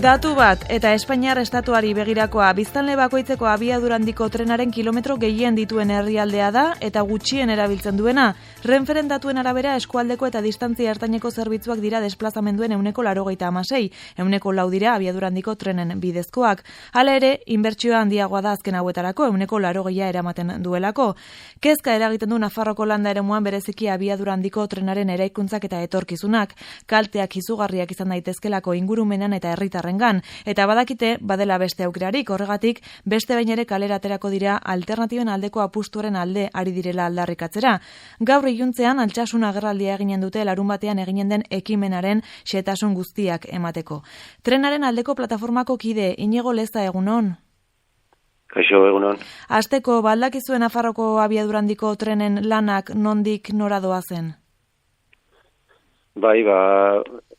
Datu bat eta Espainiar estatuari begirakoa, biztanle bakoitzeko abiadura handiko trenaren kilometro gehien dituen herrialdea da eta gutxien erabiltzen duena. Renferen datuen arabera eskualdeko eta distantzia ertaineko zerbitzuak dira desplazamenduen 96%, 4 dira abiadura handiko trenen bidezkoak. Hala ere, inbertsioa handiagoa da azken hauetarako, 80% eramaten duelako. Kezka eragiten du Nafarroko landa eremuan bereziki abiadura handiko trenaren eraikuntzak eta etorkizunak, kalteak izugarriak izan daitezkelako ingurumenan eta herritarrengan, eta badakite badela beste aukerarik, horregatik beste behin ere kalera aterako dira alternatiben aldeko apustuaren alde ari direla aldarrikatzera. Gaur iluntzean Altsasun agerraldia eginen dute larunbatean eginen den ekimenaren xehetasun guztiak emateko. Trenaren aldeko plataformako kide Iñigo Leza, egunon. Kaixo, egunon. Hasteko, baldakizuen Nafarroko abiadura handiko trenen lanak nondik nora doazen? Bai,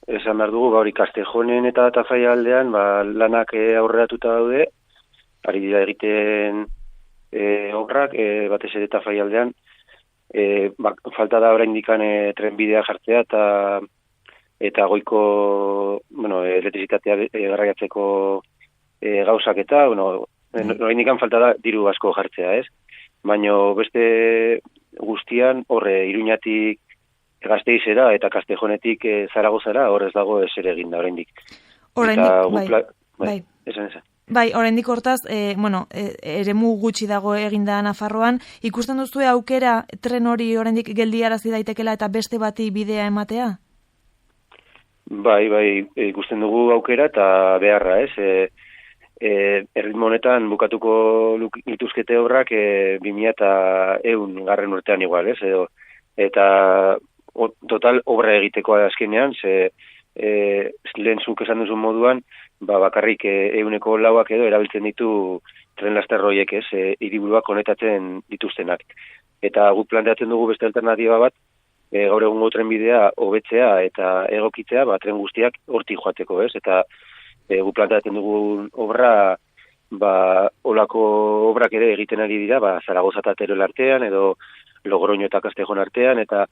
esan behar dugu, hori Castejonen eta Tafalla aldean, lanak aurreratuta daude, ari dira egiten obrak, batez ere Tafalla aldean, falta da oraindik trenbidea jartzea eta goiko, elektrizitatea garraiatzeko gauzak eta, oraindik falta da diru asko jartzea, ez? Baina beste guztian, Iruñatik Gasteizera eta Castejonetik Zaragozara, hor ez dago ezer eginda oraindik. Bai. Esan. Bai, oraindik hortaz, eremu gutxi dago eginda Nafarroan, ikusten duzue aukera tren hori oraindik geldiarazi daitekela eta beste bati bidea ematea? Bai, ikusten dugu aukera eta beharra, ez? Erritmo honetan bukatuko lituzkete obrak 2100 garren urtean igual, ez? Eta total obra egiteko azkenean, lehen zuk esan duzun moduan, bakarrik 104 edo erabiltzen ditu tren lasterroiek, ez, hiriburuak konektatzen dituztenak. Eta guk planteatzen dugu beste alternatiba bat, gaur egungo trenbidea hobetzea eta egokitzea, tren guztiak hortik joateko, ez, eta guk planteatzen dugu obra, olako obrak ere egiten ari dira, Zaragoza eta Teruel artean, edo Logroño eta Castejon artean, eta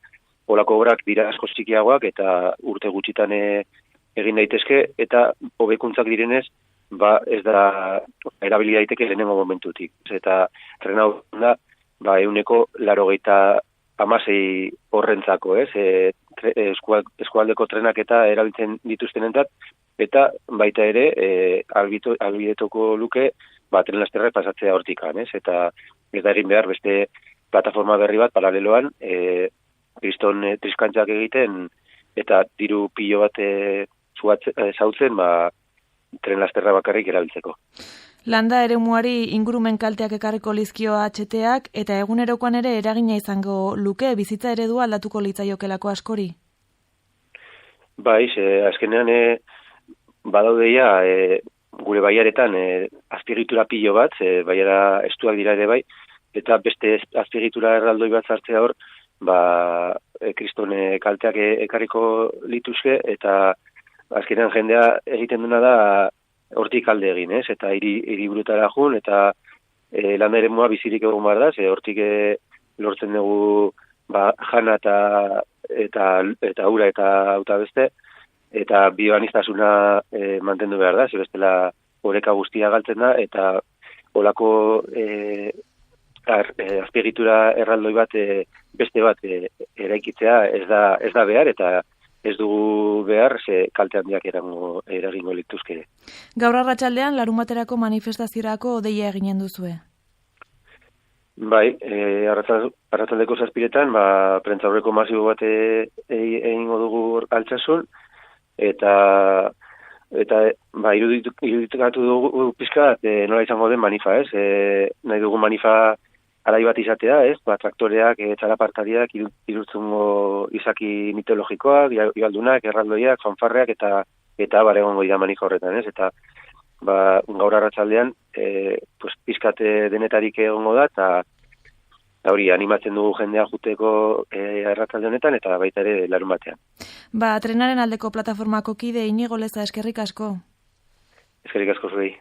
olako obrak dira asko txikiagoak eta urte gutxitan egin daitezke, eta hobekuntzak direnez, ez da erabili daiteke lehenengo momentutik. Eta tren hau da, 186 horrentzako, ez? Eskualdeko trenak eta erabiltzen dituztenentzat, eta baita ere, albidetuko luke, tren lasterra pasatzea hortikan, ez? Eta ez da egin behar beste plataforma berri bat paraleloan, kriston triskantzak egiten, eta diru pilo bat zautzen, tren lasterra bakarrik erabiltzeko. Landa eremuari ingurumen kalteak ekarriko lizkio HTak, eta egunerokoan ere eragina izango luke, bizitza eredua aldatuko litzaiokelako askori? Bai, azkenean badaudeia gure baiaretan azpiegitura pilo bat, baiara estuak dira ere bai, eta beste azpiegitura erraldoi bat zartzea hor, kriston kalteak ekarriko lituzke, eta azkenean jendea egiten duna da hortik alde egin, ez? Eta hiriburutara jun, eta landa eremua bizirik egon behar da, hortik lortzen dugu jana eta ura eta auta beste, eta bioaniztasuna mantendu behar da, bestela oreka guztia galtzen da, eta olako azpiegitura erraldoi bat beste bat eraikitzea ez da behar, eta ez dugu behar kalte handiak eragingo lituzke. Gaur arratsaldean larunbaterako manifestaziorako deia eginen duzue? Bai, arratsaldeko 7:00 prentsaurreko masibo bat egingo dugu Altsasun, eta irudikatu dugu pizka nola izango den manifa, ez? Nahi dugu manifa arai bat izatea, ez? Traktoreak, txalapartariak, irurtzungo izaki mitologikoak, ibaldunak, erraldoiak, fanfarreak, eta egongo dira manifa horretan, ez? Eta gaur arratsaldean pizkate denetarik egongo da, eta hori animatzen dugu jendea juteko arratsalde honetan, eta baita ere larunbatean. Trenaren aldeko plataformako kide Iñigo Leza, eskerrik asko. Eskerrik asko zuei.